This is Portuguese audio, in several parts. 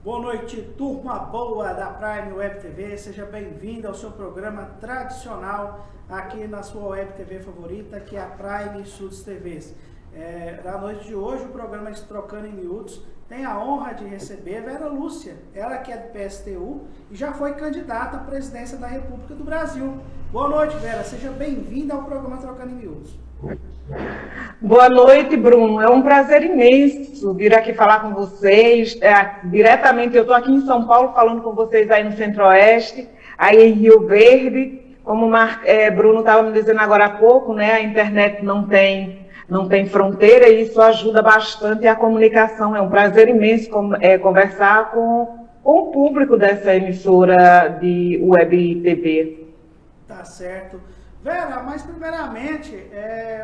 Boa noite, turma boa da Prime Web TV, seja bem-vindo ao seu programa tradicional aqui na sua Web TV favorita, que é a Prime Suits TVs. Na noite de hoje, o programa Trocando em Miúdos tem a honra de receber Vera Lúcia, ela que é do PSTU e já foi candidata à presidência da República do Brasil. Boa noite, Vera, seja bem-vinda ao programa Trocando em Miúdos. Boa noite, Bruno. É um prazer imenso vir aqui falar com vocês. Diretamente, eu estou aqui em São Paulo falando com vocês aí no Centro-Oeste, aí em Rio Verde. Como o Bruno estava me dizendo agora há pouco, né, a internet não tem fronteira e isso ajuda bastante a comunicação. É um prazer imenso conversar com o público dessa emissora de web TV. Tá certo. Vera, mas primeiramente,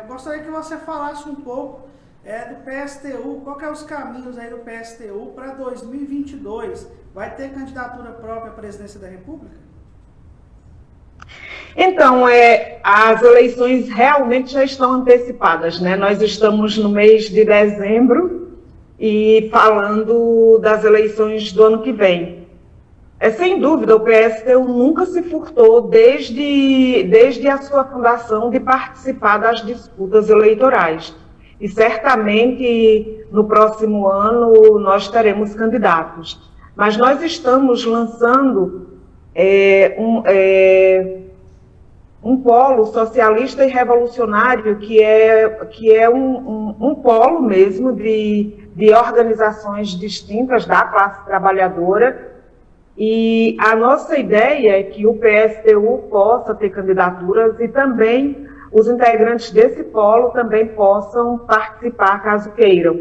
gostaria que você falasse um pouco do PSTU, qual que é os caminhos aí do PSTU para 2022? Vai ter candidatura própria à presidência da República? Então, as eleições realmente já estão antecipadas, né? Nós estamos no mês de dezembro e falando das eleições do ano que vem. Sem dúvida, o PSTU nunca se furtou, desde a sua fundação, de participar das disputas eleitorais. E certamente, no próximo ano, nós teremos candidatos. Mas nós estamos lançando um polo socialista e revolucionário que é um polo mesmo de organizações distintas da classe trabalhadora. E a nossa ideia é que o PSTU possa ter candidaturas e também os integrantes desse polo também possam participar, caso queiram.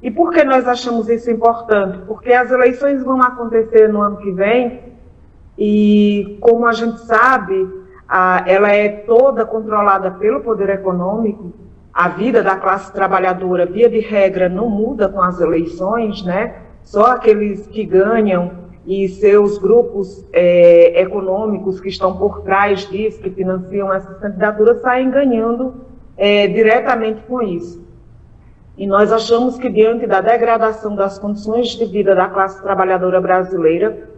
E por que nós achamos isso importante? Porque as eleições vão acontecer no ano que vem e, como a gente sabe, ela é toda controlada pelo poder econômico. A vida da classe trabalhadora, via de regra, não muda com as eleições, né? Só aqueles que ganham e seus grupos econômicos que estão por trás disso, que financiam essas candidaturas, saem ganhando diretamente com isso. E nós achamos que, diante da degradação das condições de vida da classe trabalhadora brasileira,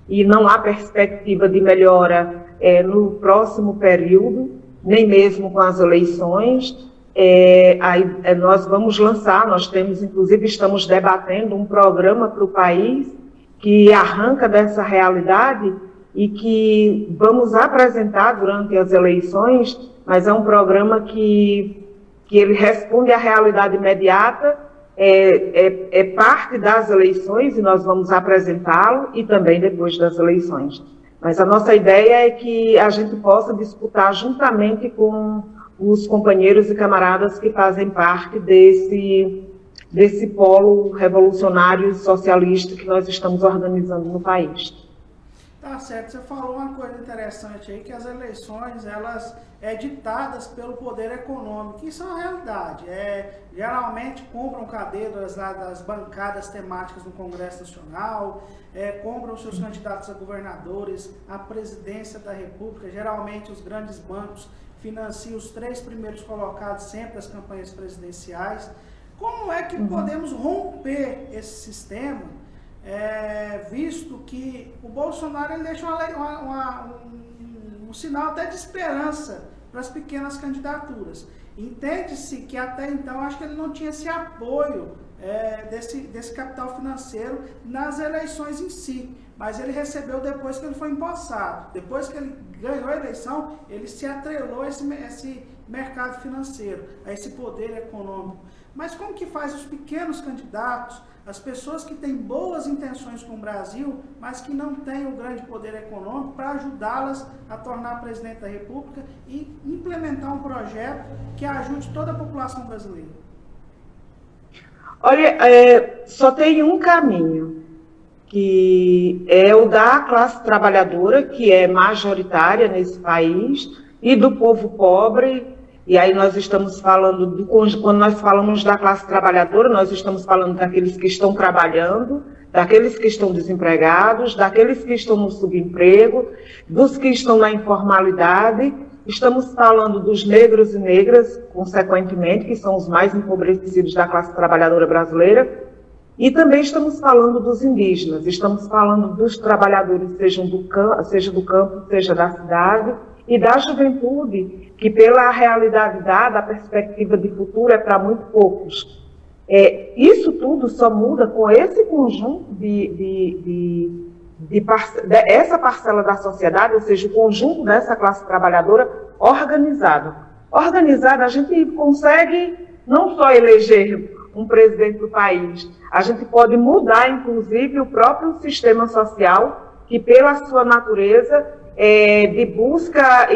e não há perspectiva de melhora no próximo período, nem mesmo com as eleições, nós vamos lançar, inclusive estamos debatendo um programa para o país que arranca dessa realidade e que vamos apresentar durante as eleições, mas é um programa que ele responde à realidade imediata, é parte das eleições e nós vamos apresentá-lo e também depois das eleições. Mas a nossa ideia é que a gente possa disputar juntamente com os companheiros e camaradas que fazem parte desse polo revolucionário e socialista que nós estamos organizando no país. Tá certo, você falou uma coisa interessante aí, que as eleições, elas ditadas pelo poder econômico, isso é uma realidade. Geralmente compram cadeiras lá das bancadas temáticas no Congresso Nacional, compram seus candidatos a governadores, à presidência da República, geralmente os grandes bancos financiam os 3 primeiros colocados sempre das campanhas presidenciais. Como é que podemos romper esse sistema, visto que o Bolsonaro ele deixa um sinal até de esperança para as pequenas candidaturas? Entende-se que até então acho que ele não tinha esse apoio desse capital financeiro nas eleições em si, mas ele recebeu depois que ele foi empossado. Depois que ele ganhou a eleição, ele se atrelou a esse mercado financeiro, a esse poder econômico. Mas como que faz os pequenos candidatos, as pessoas que têm boas intenções com o Brasil, mas que não têm o grande poder econômico, para ajudá-las a tornar presidente da República e implementar um projeto que ajude toda a população brasileira? Olha, só tem um caminho, que é o da classe trabalhadora, que é majoritária nesse país, e do povo pobre. E aí nós estamos falando, quando nós falamos da classe trabalhadora, nós estamos falando daqueles que estão trabalhando, daqueles que estão desempregados, daqueles que estão no subemprego, dos que estão na informalidade. Estamos falando dos negros e negras, consequentemente, que são os mais empobrecidos da classe trabalhadora brasileira. E também estamos falando dos indígenas, estamos falando dos trabalhadores, seja do campo, seja da cidade, e da juventude, que pela realidade dada, a perspectiva de futuro é para muito poucos. Isso tudo só muda com esse conjunto essa parcela da sociedade, ou seja, o conjunto dessa classe trabalhadora organizada. Organizada, a gente consegue não só eleger um presidente do país, a gente pode mudar, inclusive, o próprio sistema social, que pela sua natureza de busca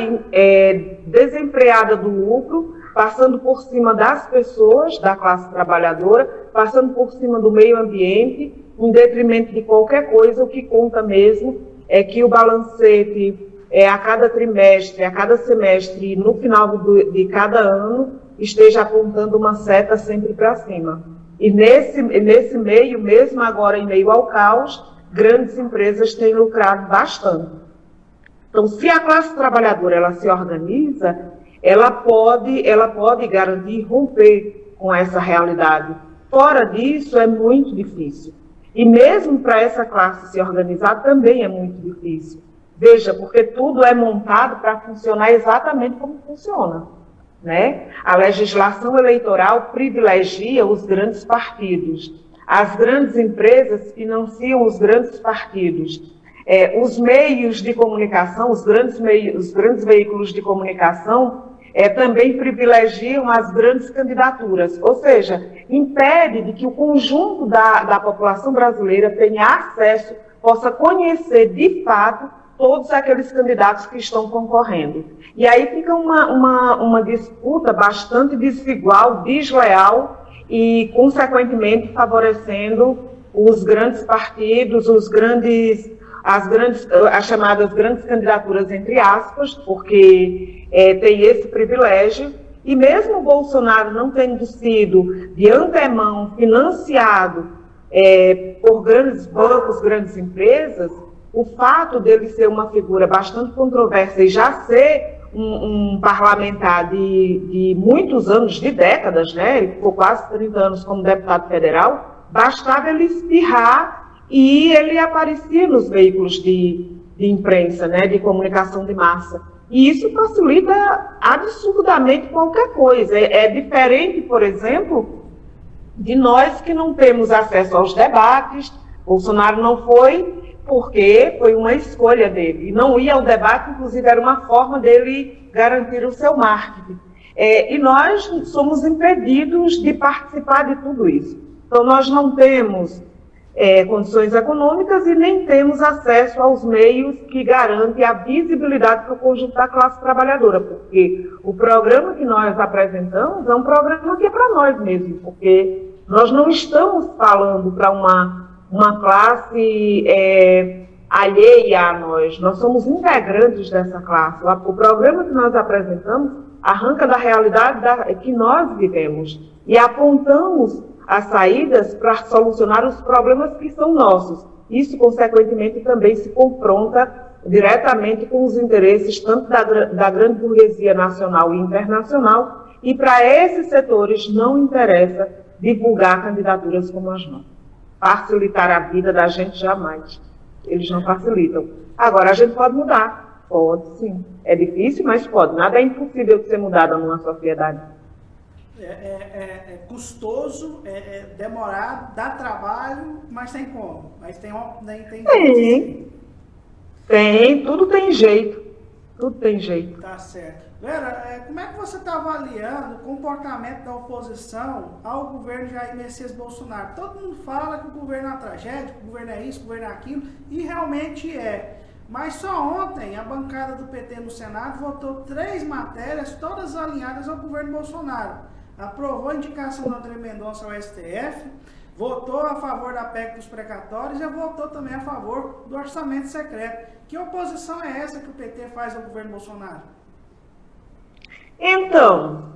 desenfreada do lucro, passando por cima das pessoas, da classe trabalhadora, passando por cima do meio ambiente, em detrimento de qualquer coisa. O que conta mesmo é que o balancete, a cada trimestre, a cada semestre, no final de cada ano, esteja apontando uma seta sempre para cima. E nesse meio, mesmo agora em meio ao caos, grandes empresas têm lucrado bastante. Então, se a classe trabalhadora ela se organiza, ela pode garantir romper com essa realidade. Fora disso, é muito difícil. E mesmo para essa classe se organizar, também é muito difícil. Veja, porque tudo é montado para funcionar exatamente como funciona, né? A legislação eleitoral privilegia os grandes partidos. As grandes empresas financiam os grandes partidos. Os meios de comunicação, os grandes veículos de comunicação também privilegiam as grandes candidaturas, ou seja, impede de que o conjunto da população brasileira tenha acesso, possa conhecer de fato todos aqueles candidatos que estão concorrendo. E aí fica uma disputa bastante desigual, desleal e, consequentemente, favorecendo os grandes partidos, as chamadas grandes candidaturas, entre aspas, porque tem esse privilégio. E mesmo o Bolsonaro não tendo sido, de antemão, financiado por grandes bancos, grandes empresas, o fato dele ser uma figura bastante controversa e já ser um parlamentar de muitos anos, de décadas, né? Ele ficou quase 30 anos como deputado federal, bastava ele espirrar e ele aparecia nos veículos de imprensa, né? De comunicação de massa. E isso facilita absurdamente qualquer coisa. É diferente, por exemplo, de nós que não temos acesso aos debates. Bolsonaro não foi, porque foi uma escolha dele. E não ir ao debate, inclusive, era uma forma dele garantir o seu marketing. E nós somos impedidos de participar de tudo isso. Então, nós não temos condições econômicas e nem temos acesso aos meios que garantem a visibilidade para o conjunto da classe trabalhadora, porque o programa que nós apresentamos é um programa que é para nós mesmos, porque nós não estamos falando para uma classe alheia a nós. Nós somos integrantes dessa classe. O programa que nós apresentamos arranca da realidade que nós vivemos e apontamos as saídas para solucionar os problemas que são nossos. Isso, consequentemente, também se confronta diretamente com os interesses tanto da grande burguesia nacional e internacional, e para esses setores não interessa divulgar candidaturas como as nossas. Facilitar a vida da gente jamais. Eles não facilitam. Agora, a gente pode mudar. Pode, sim. É difícil, mas pode. Nada é impossível de ser mudado numa sociedade. É custoso, demorado, dá trabalho, mas tem como. Mas tem, tudo tem jeito. Tudo tem jeito. Tá certo. Vera, como é que você está avaliando o comportamento da oposição ao governo Jair Messias Bolsonaro? Todo mundo fala que o governo é uma tragédia, que o governo é isso, que o governo é aquilo, e realmente é. Mas só ontem a bancada do PT no Senado votou 3 matérias, todas alinhadas ao governo Bolsonaro. Aprovou a indicação do André Mendonça ao STF, votou a favor da PEC dos precatórios e votou também a favor do orçamento secreto. Que oposição é essa que o PT faz ao governo Bolsonaro? Então,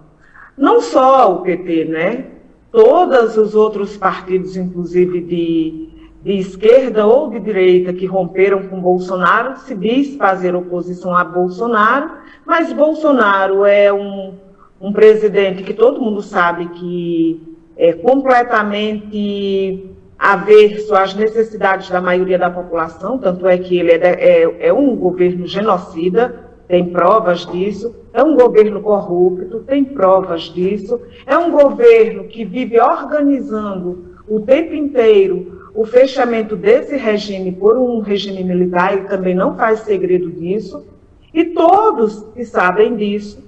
não só o PT, né? Todos os outros partidos, inclusive de esquerda ou de direita, que romperam com Bolsonaro, se diz fazer oposição a Bolsonaro, mas Bolsonaro é um presidente que todo mundo sabe que é completamente averso às necessidades da maioria da população, tanto é que ele é um governo genocida, tem provas disso, é um governo corrupto, tem provas disso, é um governo que vive organizando o tempo inteiro o fechamento desse regime por um regime militar, ele também não faz segredo disso, e todos que sabem disso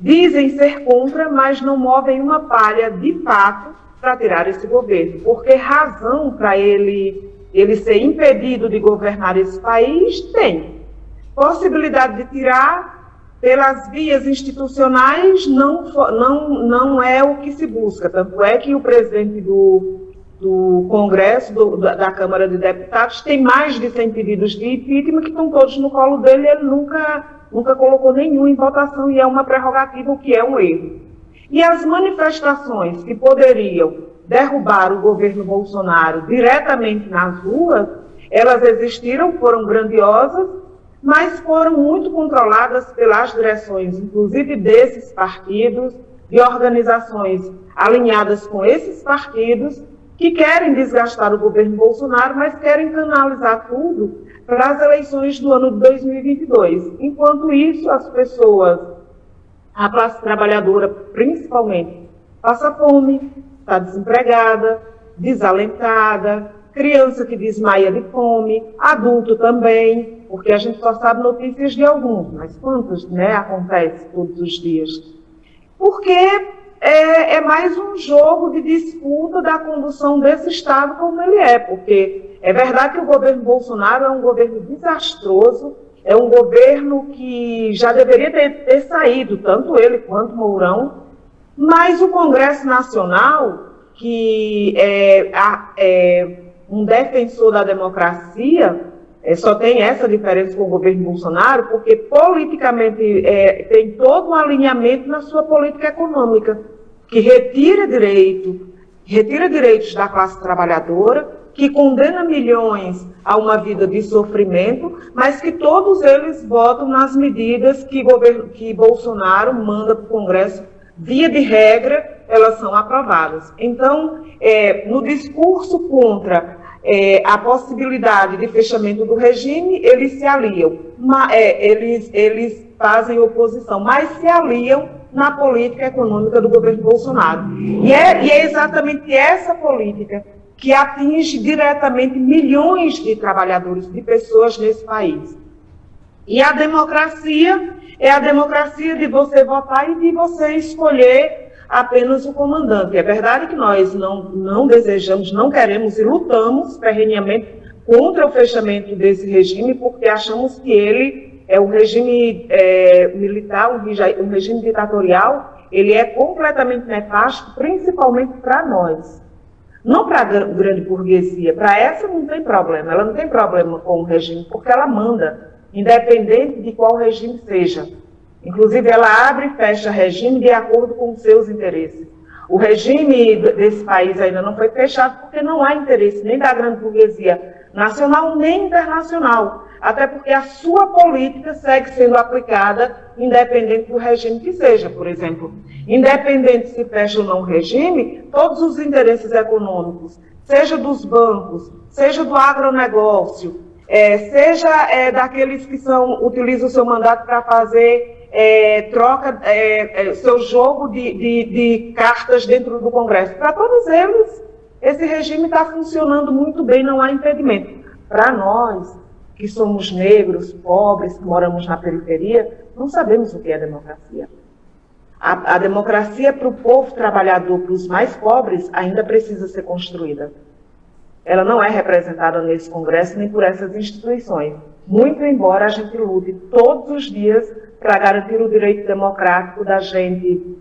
dizem ser contra, mas não movem uma palha de fato para tirar esse governo, porque razão para ele ser impedido de governar esse país tem. Possibilidade de tirar pelas vias institucionais não é o que se busca, tanto é que o presidente do Congresso, da Câmara de Deputados, tem mais de 100 pedidos de impeachment que estão todos no colo dele, ele nunca colocou nenhum em votação, e é uma prerrogativa, o que é um erro. E as manifestações que poderiam derrubar o governo Bolsonaro diretamente nas ruas, elas existiram, foram grandiosas, mas foram muito controladas pelas direções, inclusive desses partidos, de organizações alinhadas com esses partidos, que querem desgastar o governo Bolsonaro, mas querem canalizar tudo para as eleições do ano de 2022. Enquanto isso, as pessoas, a classe trabalhadora principalmente, passa fome, está desempregada, desalentada, criança que desmaia de fome, adulto também, porque a gente só sabe notícias de alguns, mas quantos, acontece todos os dias? Porque é mais um jogo de disputa da condução desse Estado como ele é, porque é verdade que o governo Bolsonaro é um governo desastroso, é um governo que já deveria ter saído, tanto ele quanto Mourão, mas o Congresso Nacional, que é um defensor da democracia, só tem essa diferença com o governo Bolsonaro, porque politicamente tem todo um alinhamento na sua política econômica, que retira direitos da classe trabalhadora, que condena milhões a uma vida de sofrimento, mas que todos eles votam nas medidas que Bolsonaro manda para o Congresso, via de regra, elas são aprovadas. Então, no discurso contra a possibilidade de fechamento do regime, eles se aliam, eles fazem oposição, mas se aliam na política econômica do governo Bolsonaro. E é exatamente essa política que atinge diretamente milhões de trabalhadores, de pessoas nesse país. E a democracia é a democracia de você votar e de você escolher apenas o comandante. É verdade que nós não desejamos, não queremos e lutamos ferrenhamente contra o fechamento desse regime, porque achamos que ele é um regime militar, um regime ditatorial, ele é completamente nefasto, principalmente para nós. Não para a grande burguesia, para essa não tem problema, ela não tem problema com o regime, porque ela manda, independente de qual regime seja. Inclusive, ela abre e fecha regime de acordo com os seus interesses. O regime desse país ainda não foi fechado porque não há interesse nem da grande burguesia nacional nem internacional, até porque a sua política segue sendo aplicada independente do regime que seja. Por exemplo, independente se fecha ou não o regime, todos os interesses econômicos, seja dos bancos, seja do agronegócio, seja daqueles que utilizam o seu mandato para fazer seu jogo de cartas dentro do Congresso. Para todos eles, esse regime está funcionando muito bem, não há impedimento. Para nós, que somos negros, pobres, que moramos na periferia, não sabemos o que é democracia. A democracia para o povo trabalhador, para os mais pobres, ainda precisa ser construída. Ela não é representada nesse Congresso nem por essas instituições. Muito embora a gente lute todos os dias para garantir o direito democrático da gente,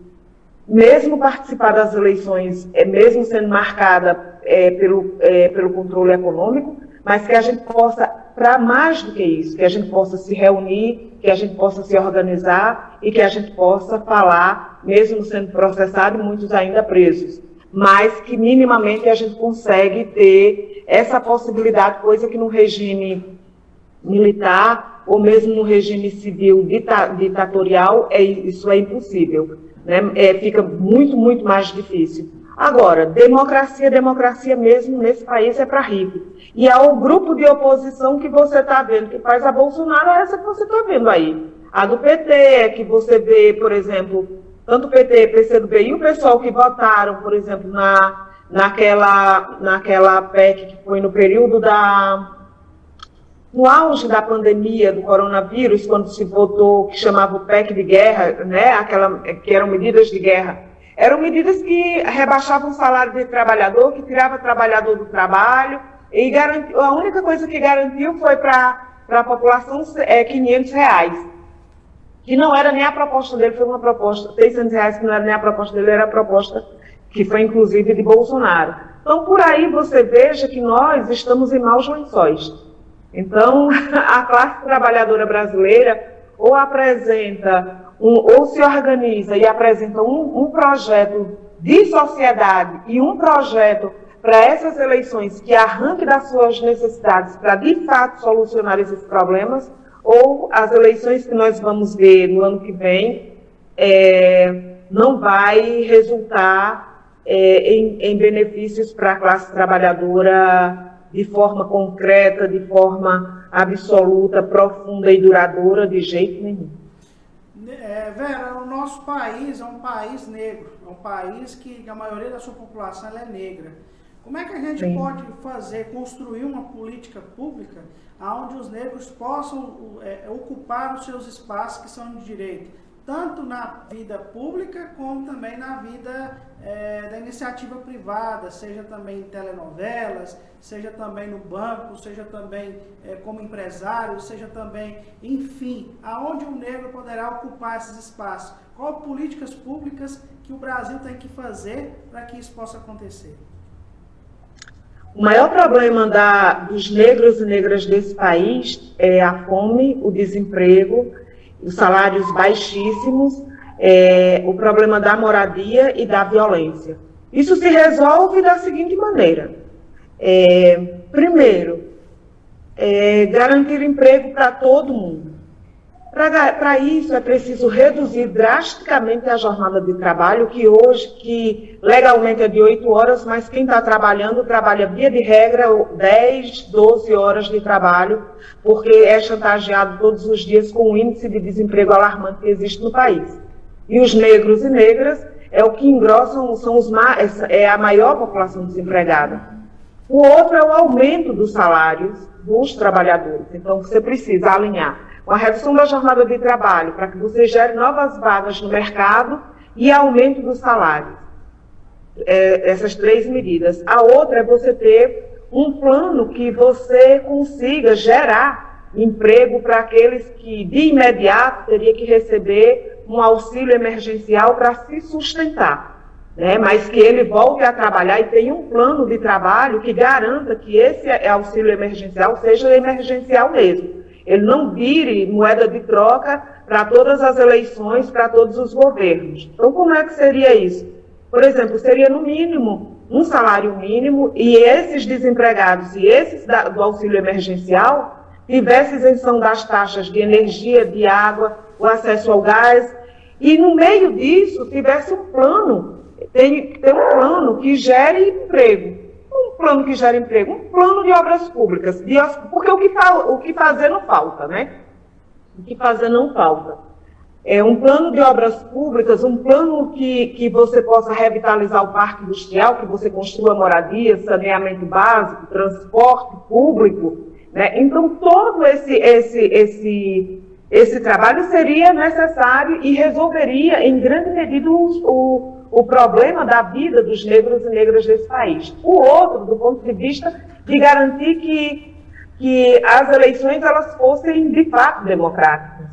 mesmo participar das eleições, mesmo sendo marcada pelo controle econômico, mas que a gente possa, para mais do que isso, que a gente possa se reunir, que a gente possa se organizar e que a gente possa falar, mesmo sendo processado e muitos ainda presos, mas que minimamente a gente consegue ter essa possibilidade, coisa que no regime militar ou mesmo no regime civil ditatorial, isso é impossível, né? Fica muito, muito mais difícil. Agora, democracia mesmo nesse país é para rico. E há o grupo de oposição que você está vendo, que faz a Bolsonaro, é essa que você está vendo aí. A do PT, é que você vê, por exemplo, tanto o PT, PCdoB e o pessoal que votaram, por exemplo, naquela PEC que foi no período no auge da pandemia do coronavírus, quando se votou, que chamava o PEC de guerra, né, que eram medidas de guerra. Eram medidas que rebaixavam o salário do trabalhador, que tirava o trabalhador do trabalho, e a única coisa que garantiu foi para a população R$500, que não era nem a proposta dele, foi uma proposta, R$600, que não era nem a proposta dele, era a proposta que foi inclusive de Bolsonaro. Então, por aí você veja que nós estamos em maus lençóis. Então, a classe trabalhadora brasileira ou ou se organiza e apresenta um projeto de sociedade e um projeto para essas eleições que arranque das suas necessidades para, de fato, solucionar esses problemas, ou as eleições que nós vamos ver no ano que vem não vai resultar em benefícios para a classe trabalhadora de forma concreta, de forma absoluta, profunda e duradoura, de jeito nenhum. Vera, o nosso país é um país negro, é um país que a maioria da sua população ela é negra. Como é que a gente pode construir uma política pública onde os negros possam ocupar os seus espaços que são de direito, tanto na vida pública como também na vida da iniciativa privada, seja também em telenovelas, seja também no banco, seja também como empresário, seja também, enfim, aonde o negro poderá ocupar esses espaços? Quais políticas públicas que o Brasil tem que fazer para que isso possa acontecer? O maior problema dos negros e negras desse país é a fome, o desemprego, os salários baixíssimos, o problema da moradia e da violência. Isso se resolve da seguinte maneira. Primeiro, garantir emprego para todo mundo. Para isso é preciso reduzir drasticamente a jornada de trabalho, que legalmente é de 8 horas, mas quem está trabalhando trabalha via de regra 10, 12 horas de trabalho, porque é chantageado todos os dias com o índice de desemprego alarmante que existe no país. E os negros e negras é o que engrossam, é a maior população desempregada. O outro é o aumento dos salários dos trabalhadores. Então você precisa alinhar com a redução da jornada de trabalho para que você gere novas vagas no mercado e aumento dos salários. Essas 3 medidas. A outra é você ter um plano que você consiga gerar emprego para aqueles que, de imediato, teria que receber um auxílio emergencial para se sustentar, né? Mas que ele volte a trabalhar e tenha um plano de trabalho que garanta que esse auxílio emergencial seja emergencial mesmo. Ele não vire moeda de troca para todas as eleições, para todos os governos. Então, como é que seria isso? Por exemplo, seria no mínimo um salário mínimo e esses desempregados e esses do auxílio emergencial tivessem isenção das taxas de energia, de água, o acesso ao gás, e no meio disso tivesse um plano, tem que ter um plano que gere emprego. Um plano que gera emprego, um plano de obras públicas, porque o que fazer não falta, né? O que fazer não falta. Um plano de obras públicas, um plano que você possa revitalizar o parque industrial, que você construa moradia, saneamento básico, transporte público, né? Então, todo esse trabalho seria necessário e resolveria, em grande medida, o problema da vida dos negros e negras desse país. O outro, do ponto de vista de garantir que as eleições elas fossem, de fato, democráticas.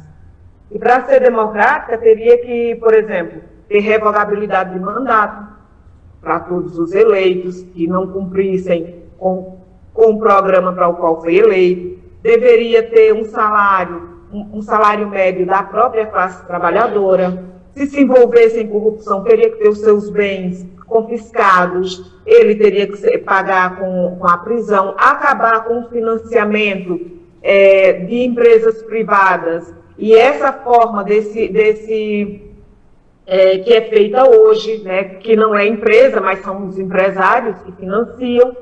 E para ser democrática, teria que, por exemplo, ter revogabilidade de mandato para todos os eleitos que não cumprissem com o programa para o qual foi eleito. Deveria ter um salário médio da própria classe trabalhadora. Se envolvesse em corrupção, teria que ter os seus bens confiscados, ele teria que pagar com a prisão, acabar com o financiamento de empresas privadas, e essa forma desse que é feita hoje, né, que não é empresa, mas são os empresários que financiam,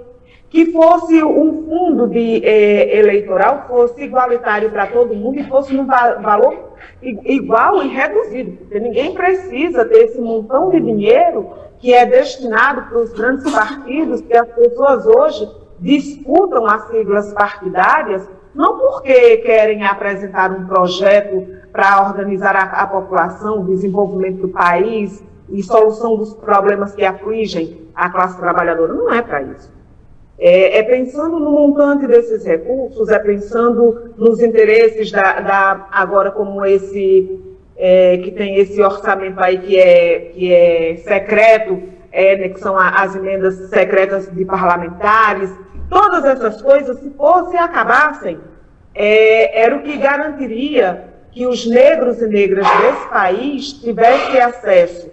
que fosse um fundo eleitoral, fosse igualitário para todo mundo e fosse num valor igual e reduzido, porque ninguém precisa ter esse montão de dinheiro que é destinado para os grandes partidos, que as pessoas hoje disputam as siglas partidárias, não porque querem apresentar um projeto para organizar a população, o desenvolvimento do país e solução dos problemas que afligem a classe trabalhadora. Não é para isso. É pensando no montante desses recursos, é pensando nos interesses agora como esse, que tem esse orçamento aí que é secreto, né, que são as emendas secretas de parlamentares. Todas essas coisas, se fossem e acabassem, era o que garantiria que os negros e negras desse país tivessem acesso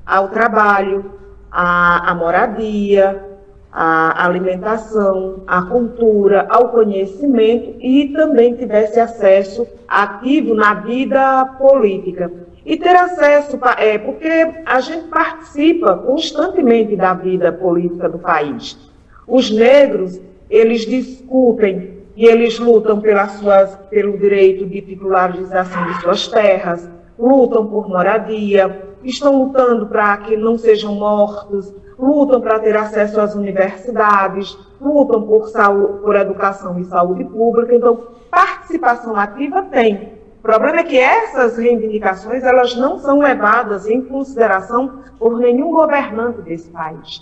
ao trabalho, à moradia, à alimentação, à cultura, ao conhecimento e também tivesse acesso ativo na vida política. E ter acesso, porque a gente participa constantemente da vida política do país. Os negros, eles discutem e eles lutam pelo direito de titularização de suas terras, lutam por moradia, estão lutando para que não sejam mortos, lutam para ter acesso às universidades, lutam por educação e saúde pública. Então, participação ativa tem. O problema é que essas reivindicações elas não são levadas em consideração por nenhum governante desse país,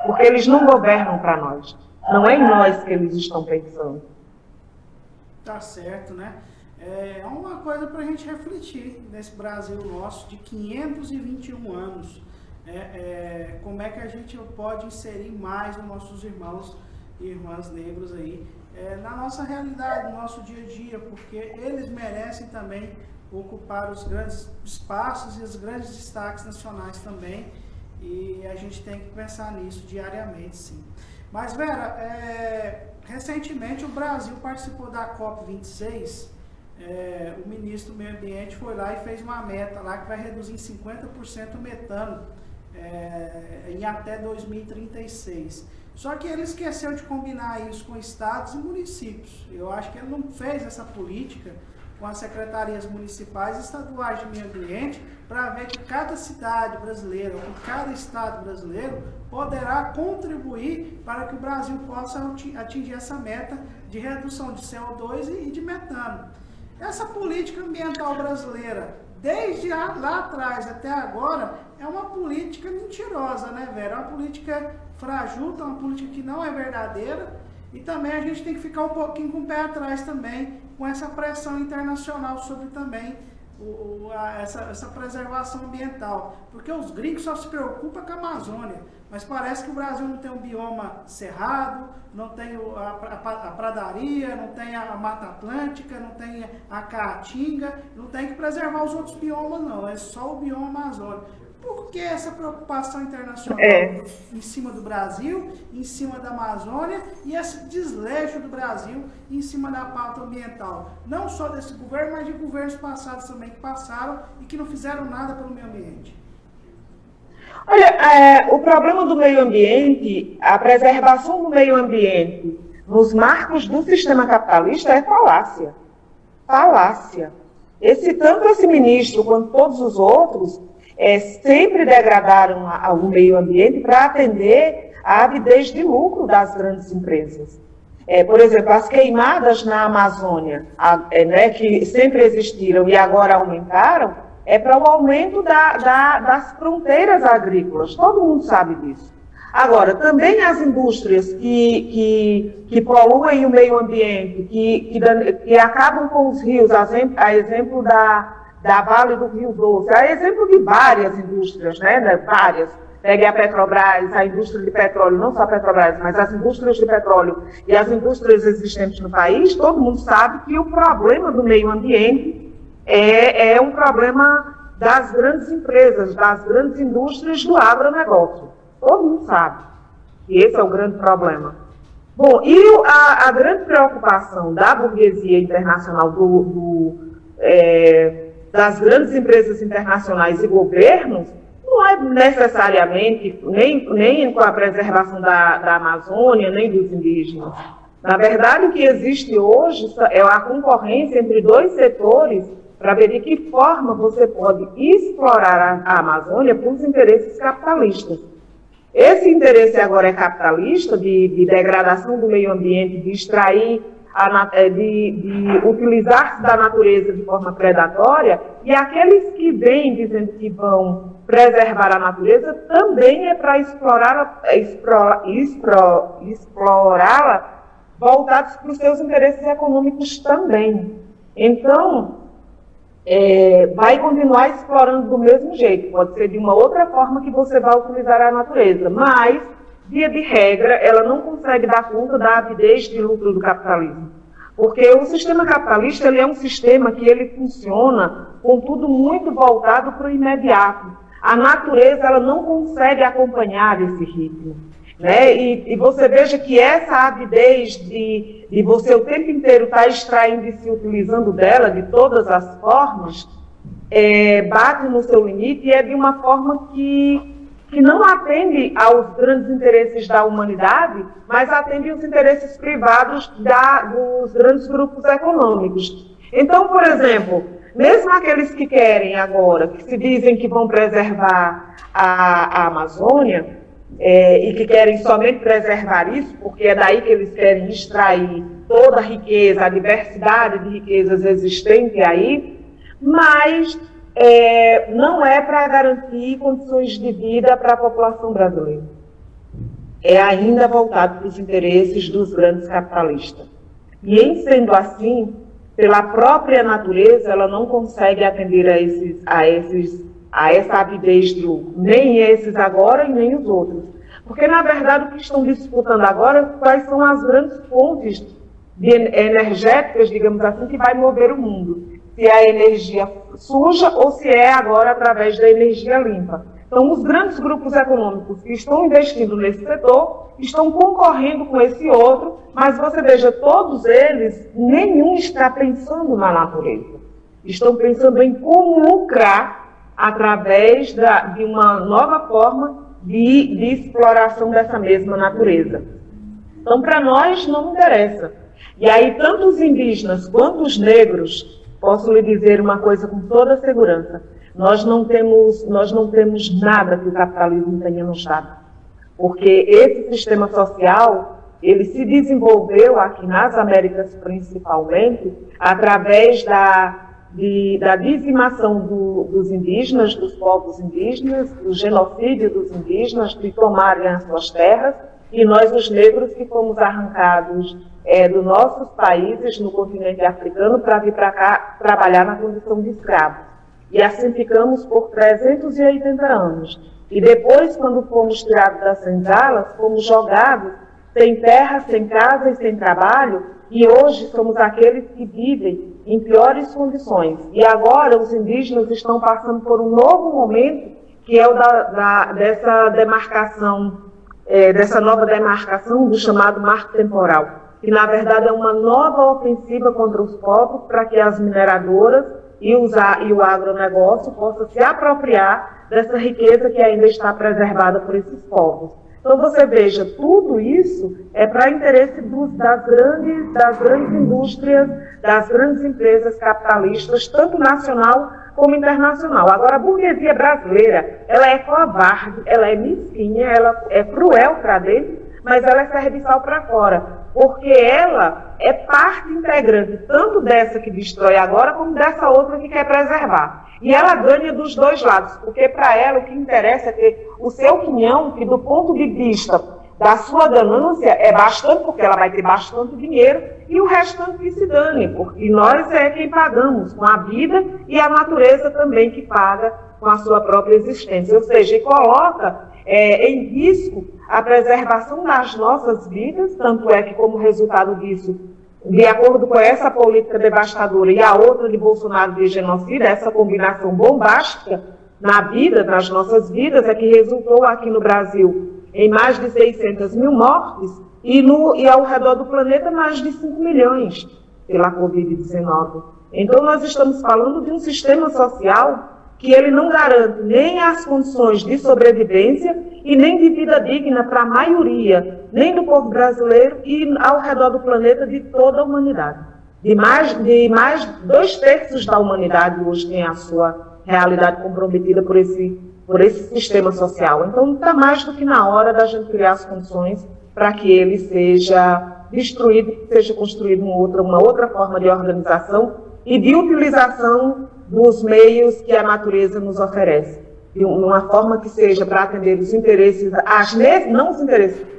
porque eles não governam para nós. Não é em nós que eles estão pensando. Tá certo, né? É uma coisa para a gente refletir nesse Brasil nosso de 521 anos. Como é que a gente pode inserir mais os nossos irmãos e irmãs negros aí na nossa realidade, no nosso dia a dia, porque eles merecem também ocupar os grandes espaços e os grandes destaques nacionais também, e a gente tem que pensar nisso diariamente, sim. Mas, Vera, recentemente o Brasil participou da COP26. O ministro do Meio Ambiente foi lá e fez uma meta lá que vai reduzir em 50% o metano em até 2036. Só que ele esqueceu de combinar isso com estados e municípios. Eu acho que ele não fez essa política com as secretarias municipais e estaduais de meio ambiente para ver que cada cidade brasileira, ou cada estado brasileiro poderá contribuir para que o Brasil possa atingir essa meta de redução de CO2 e de metano. Essa política ambiental brasileira, desde lá atrás até agora, é uma política mentirosa, né, Vera? É uma política fajuta, uma política que não é verdadeira, e também a gente tem que ficar um pouquinho com o pé atrás também, com essa pressão internacional sobre também essa preservação ambiental, porque os gringos só se preocupam com a Amazônia, mas parece que o Brasil não tem um bioma cerrado, não tem a pradaria, não tem a Mata Atlântica, não tem a Caatinga, não tem que preservar os outros biomas não, é só o bioma Amazônia. Por que essa preocupação internacional em cima do Brasil, em cima da Amazônia, e esse desleixo do Brasil em cima da pauta ambiental? Não só desse governo, mas de governos passados também que passaram e que não fizeram nada pelo meio ambiente. Olha, o problema do meio ambiente, a preservação do meio ambiente nos marcos do sistema capitalista é falácia. Falácia. Tanto esse ministro quanto todos os outros sempre degradaram o meio ambiente para atender à avidez de lucro das grandes empresas. Por exemplo, as queimadas na Amazônia, que sempre existiram e agora aumentaram, para o aumento das fronteiras agrícolas. Todo mundo sabe disso. Agora, também as indústrias que poluem o meio ambiente, que acabam com os rios, a exemplo da Vale do Rio Doce, a exemplo de várias indústrias, né? Várias. Pegue a Petrobras, a indústria de petróleo, não só a Petrobras, mas as indústrias de petróleo e as indústrias existentes no país, todo mundo sabe que o problema do meio ambiente é um problema das grandes empresas, das grandes indústrias do agronegócio. Todo mundo sabe que esse é o grande problema. Bom, e a grande preocupação da burguesia internacional, das grandes empresas internacionais e governos, não é necessariamente nem com a preservação da Amazônia, nem dos indígenas. Na verdade, o que existe hoje é a concorrência entre dois setores para ver de que forma você pode explorar a Amazônia para os interesses capitalistas. Esse interesse agora é capitalista, de degradação do meio ambiente, de extrair, de utilizar-se da natureza de forma predatória, e aqueles que vêm dizendo que vão preservar a natureza também é para explorá-la voltados para os seus interesses econômicos também. Então, vai continuar explorando do mesmo jeito, pode ser de uma outra forma que você vai utilizar a natureza, mas, via de regra, ela não consegue dar conta da avidez de lucro do capitalismo. Porque o sistema capitalista ele é um sistema que ele funciona com tudo muito voltado para o imediato. A natureza ela não consegue acompanhar esse ritmo. Né? E você veja que essa avidez de você o tempo inteiro estar extraindo e se utilizando dela de todas as formas, bate no seu limite e é de uma forma que não atende aos grandes interesses da humanidade, mas atende aos interesses privados dos grandes grupos econômicos. Então, por exemplo, mesmo aqueles que querem agora, que se dizem que vão preservar a Amazônia, e que querem somente preservar isso, porque é daí que eles querem extrair toda a riqueza, a diversidade de riquezas existente aí, mas não é para garantir condições de vida para a população brasileira. É ainda voltado para os interesses dos grandes capitalistas. E em sendo assim, pela própria natureza, ela não consegue atender a essa avidez de lucro, nem esses agora e nem os outros. Porque, na verdade, o que estão disputando agora, quais são as grandes fontes energéticas, digamos assim, que vai mover o mundo. Se é a energia suja ou se é agora através da energia limpa. Então, os grandes grupos econômicos que estão investindo nesse setor estão concorrendo com esse outro, mas você veja, todos eles, nenhum está pensando na natureza. Estão pensando em como lucrar através de uma nova forma de exploração dessa mesma natureza. Então, para nós, não interessa. E aí, tanto os indígenas quanto os negros, posso lhe dizer uma coisa com toda segurança, nós não temos nada que o capitalismo tenha nos dado. Porque esse sistema social, ele se desenvolveu aqui nas Américas principalmente, através da dizimação dos indígenas, dos povos indígenas, do genocídio dos indígenas, de tomarem as suas terras, e nós, os negros, que fomos arrancados dos nossos países no continente africano para vir para cá trabalhar na condição de escravos. E assim ficamos por 380 anos. E depois, quando fomos tirados das senzalas, fomos jogados sem terra, sem casa e sem trabalho, e hoje somos aqueles que vivem em piores condições. E agora os indígenas estão passando por um novo momento, que é o dessa demarcação, dessa nova demarcação do chamado marco temporal, que na verdade é uma nova ofensiva contra os povos para que as mineradoras e o agronegócio possam se apropriar dessa riqueza que ainda está preservada por esses povos. Então você veja, tudo isso é para interesse das grandes indústrias, das grandes empresas capitalistas, tanto nacional como internacional. Agora, a burguesia brasileira, ela é covarde, ela é mesquinha, ela é cruel para dentro, mas ela é serviçal para fora, porque ela é parte integrante tanto dessa que destrói agora, como dessa outra que quer preservar. E ela ganha dos dois lados, porque para ela o que interessa é ter o seu quinhão, que do ponto de vista da sua ganância é bastante, porque ela vai ter bastante dinheiro, e o restante que se dane, porque nós é quem pagamos com a vida e a natureza também que paga com a sua própria existência. Ou seja, coloca em risco a preservação das nossas vidas, tanto é que como resultado disso, de acordo com essa política devastadora e a outra de Bolsonaro de genocídio, essa combinação bombástica na vida, nas nossas vidas, é que resultou aqui no Brasil em mais de 600 mil mortes e ao redor do planeta mais de 5 milhões. pela Covid-19. Então, nós estamos falando de um sistema social que ele não garante nem as condições de sobrevivência e nem de vida digna para a maioria, nem do povo brasileiro e ao redor do planeta de toda a humanidade. De mais 2/3 da humanidade hoje tem a sua realidade comprometida por esse sistema social. Então, está mais do que na hora da gente criar as condições para que ele seja destruído, seja construída uma outra forma de organização e de utilização dos meios que a natureza nos oferece. De uma forma que seja para atender os interesses,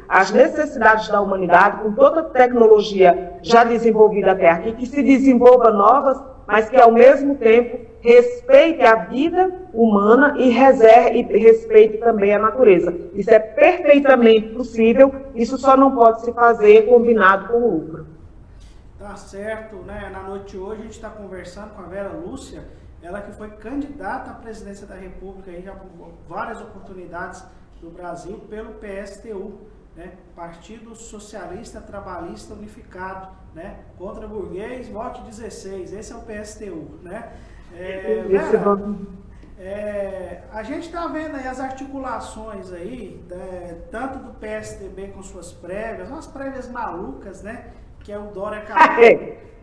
as necessidades da humanidade, com toda a tecnologia já desenvolvida até aqui, que se desenvolva novas, mas que ao mesmo tempo respeite a vida humana e respeite também a natureza. Isso é perfeitamente possível, isso só não pode se fazer combinado com o lucro. Tá certo, né? Na noite de hoje a gente está conversando com a Vera Lúcia, ela que foi candidata à presidência da República aí já por várias oportunidades do Brasil pelo PSTU, né? Partido Socialista Trabalhista Unificado, né? Contra burguês, vote 16, esse é o PSTU, né? Vera, a gente está vendo aí as articulações aí, tanto do PSDB com suas prévias, umas prévias malucas, né? Que é o Dória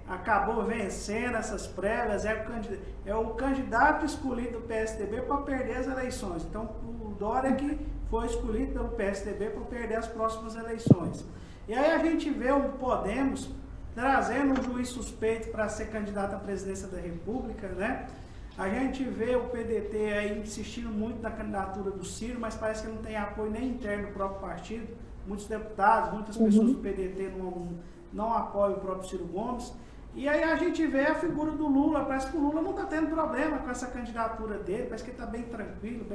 acabou vencendo essas prévias, é o candidato escolhido do PSDB para perder as eleições. Então, o Dória que foi escolhido pelo PSDB para perder as próximas eleições. E aí a gente vê o Podemos trazendo um juiz suspeito para ser candidato à presidência da República, né? A gente vê o PDT aí insistindo muito na candidatura do Ciro, mas parece que não tem apoio nem interno do próprio partido. Muitos deputados, muitas pessoas do PDT não apoiam o próprio Ciro Gomes. E aí a gente vê a figura do Lula, parece que o Lula não está tendo problema com essa candidatura dele, parece que ele está bem tranquilo,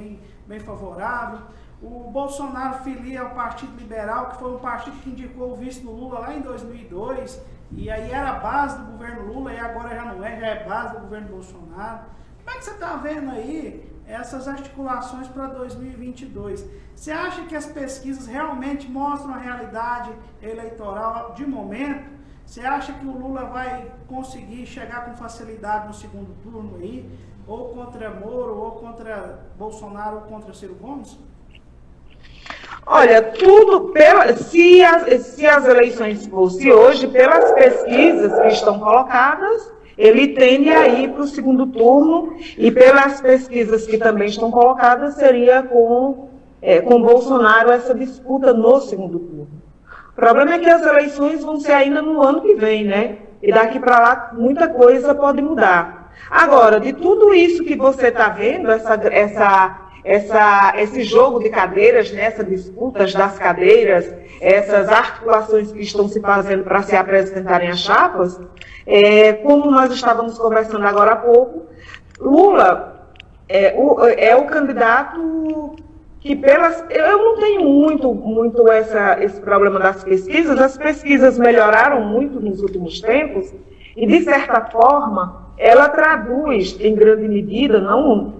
bem favorável. O Bolsonaro filia ao Partido Liberal, que foi um partido que indicou o vice do Lula lá em 2002, e aí era a base do governo Lula, e agora já não é, já é base do governo Bolsonaro. Como é que você está vendo aí essas articulações para 2022? Você acha que as pesquisas realmente mostram a realidade eleitoral de momento? Você acha que o Lula vai conseguir chegar com facilidade no segundo turno aí? Ou contra Moro, ou contra Bolsonaro, ou contra Ciro Gomes? Olha, se as eleições fossem hoje, pelas pesquisas que estão colocadas, ele tende a ir para o segundo turno, e pelas pesquisas que também estão colocadas, seria com Bolsonaro essa disputa no segundo turno. O problema é que as eleições vão ser ainda no ano que vem, né? E daqui para lá muita coisa pode mudar. Agora, de tudo isso que você está vendo, esse jogo de cadeiras, né, essas disputas das cadeiras, essas articulações que estão se fazendo para se apresentarem as chapas, como nós estávamos conversando agora há pouco, Lula é o candidato que eu não tenho muito esse problema das pesquisas. As pesquisas melhoraram muito nos últimos tempos e, de certa forma, ela traduz em grande medida, não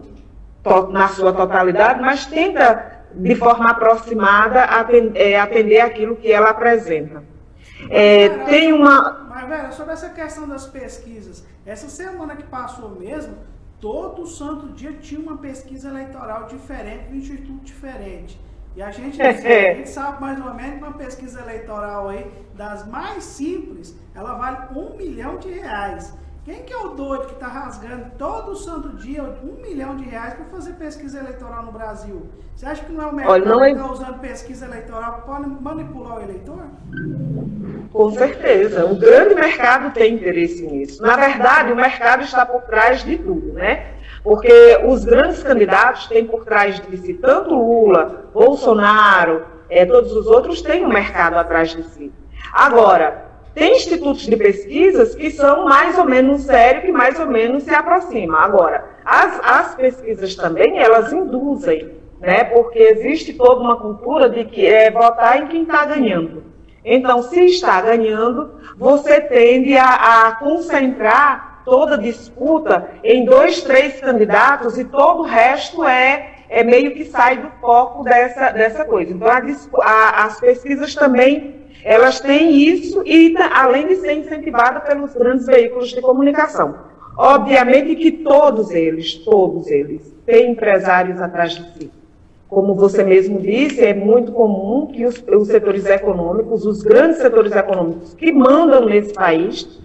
na sua totalidade, mas tenta, de forma aproximada, atender aquilo que ela apresenta. Mas, velho, sobre essa questão das pesquisas, essa semana que passou mesmo, todo santo dia tinha uma pesquisa eleitoral diferente, um instituto diferente. E a gente sabe mais ou menos que uma pesquisa eleitoral aí, das mais simples, ela vale R$1 milhão. Quem que é o doido que está rasgando todo santo dia R$1 milhão para fazer pesquisa eleitoral no Brasil? Você acha que não é o mercado que está usando pesquisa eleitoral para manipular o eleitor? Com certeza. O grande mercado tem interesse nisso. Na verdade, o mercado está por trás de tudo, né? Porque os grandes candidatos têm por trás de si, tanto Lula, Bolsonaro, todos os outros têm um mercado atrás de si. Agora, tem institutos de pesquisas que são mais ou menos sérios, que mais ou menos se aproximam. Agora, as pesquisas também, elas induzem, né? Porque existe toda uma cultura de que votar em quem está ganhando. Então, se está ganhando, você tende a concentrar toda a disputa em 2, 3 candidatos e todo o resto é meio que sai do foco dessa coisa. Então, as pesquisas também, elas têm isso, e além de ser incentivada pelos grandes veículos de comunicação. Obviamente que todos eles têm empresários atrás de si. Como você mesmo disse, é muito comum que os setores econômicos, os grandes setores econômicos que mandam nesse país,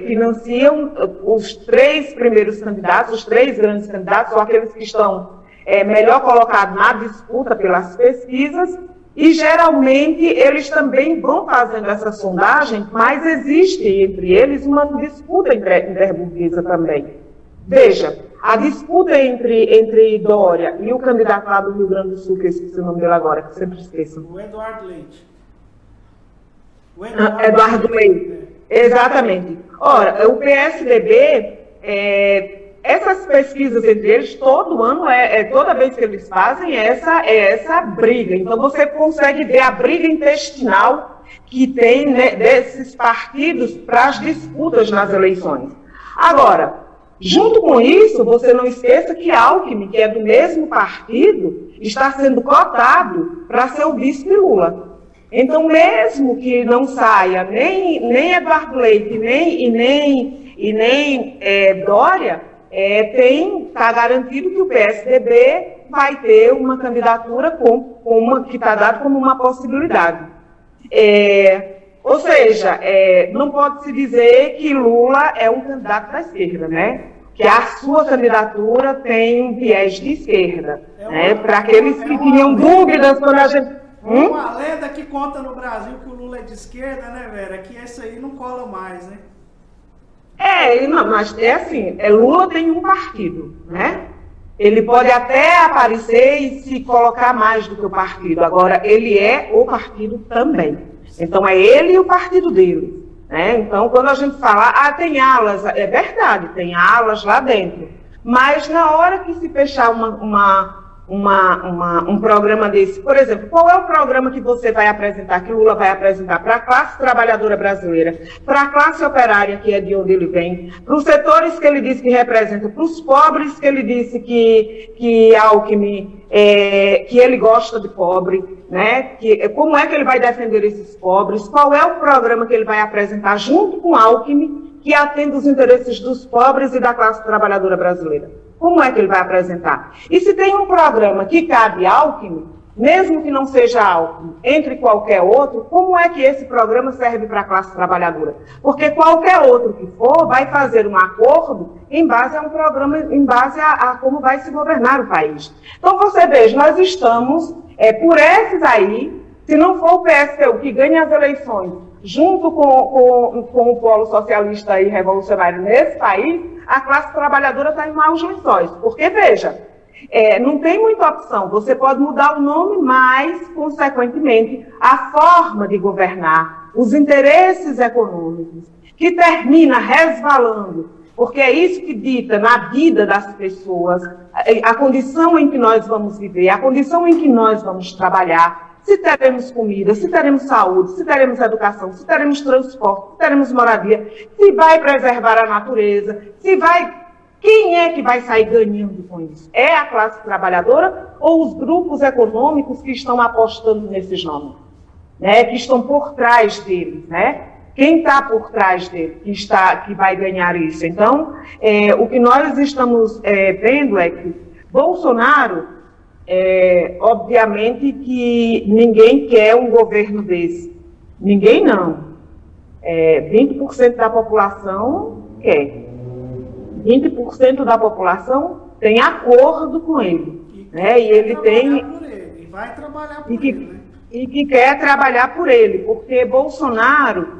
financiam os 3 primeiros candidatos, os 3 grandes candidatos, ou aqueles que estão melhor colocados na disputa pelas pesquisas, e geralmente eles também vão fazendo essa sondagem, mas existe entre eles uma disputa interburguesa também. Veja, a disputa entre Dória e o candidato lá do Rio Grande do Sul, que eu esqueci o nome dele agora, que sempre esqueço. O Eduardo Leite. Eduardo Leite, exatamente. Ora, o PSDB, essas pesquisas entre eles, todo ano, toda vez que eles fazem, essa briga. Então, você consegue ver a briga intestinal que tem, né, desses partidos para as disputas nas eleições. Agora, junto com isso, você não esqueça que Alckmin, que é do mesmo partido, está sendo cotado para ser o vice de Lula. Então, mesmo que não saia nem Eduardo Leite e nem Dória, está garantido que o PSDB vai ter uma candidatura que está dada como uma possibilidade. Ou seja, não pode se dizer que Lula é um candidato da esquerda, né? Que a sua candidatura tem um viés de esquerda. Para aqueles que tinham dúvidas quando a gente... Uma lenda que conta no Brasil que o Lula é de esquerda, né, Vera? Que esse aí não cola mais, né? Mas assim, Lula tem um partido, né? Ele pode até aparecer e se colocar mais do que o partido. Agora, ele é o partido também. Então, é ele e o partido dele. Né? Então, quando a gente fala, tem alas, é verdade, tem alas lá dentro. Mas, na hora que se fechar um programa desse, por exemplo, qual é o programa que você vai apresentar, que Lula vai apresentar para a classe trabalhadora brasileira, para a classe operária, que é de onde ele vem, para os setores que ele disse que representa, para os pobres que ele disse que Alckmin, que ele gosta de pobre, né? Como é que ele vai defender esses pobres, qual é o programa que ele vai apresentar junto com Alckmin, que atende os interesses dos pobres e da classe trabalhadora brasileira. Como é que ele vai apresentar? E se tem um programa que cabe Alckmin, mesmo que não seja Alckmin, entre qualquer outro, como é que esse programa serve para a classe trabalhadora? Porque qualquer outro que for vai fazer um acordo em base a um programa, em base a como vai se governar o país. Então, você veja, nós estamos, por esses aí, se não for o PSTU que ganha as eleições, junto com o polo socialista e revolucionário nesse país, a classe trabalhadora está em maus lençóis. Porque, veja, não tem muita opção. Você pode mudar o nome, mas, consequentemente, a forma de governar, os interesses econômicos, que termina resvalando, porque é isso que dita na vida das pessoas, a condição em que nós vamos viver, a condição em que nós vamos trabalhar, se teremos comida, se teremos saúde, se teremos educação, se teremos transporte, se teremos moradia, se vai preservar a natureza, quem é que vai sair ganhando com isso? É a classe trabalhadora ou os grupos econômicos que estão apostando nesses nomes, né? Que estão por trás deles, né? Quem está por trás dele, que vai ganhar isso? Então, o que nós estamos vendo é que Bolsonaro, obviamente que ninguém quer um governo desse. Ninguém não. 20% da população quer. 20% da população tem acordo com ele. E ele tem... E vai trabalhar por ele, né? E que quer trabalhar por ele, porque Bolsonaro,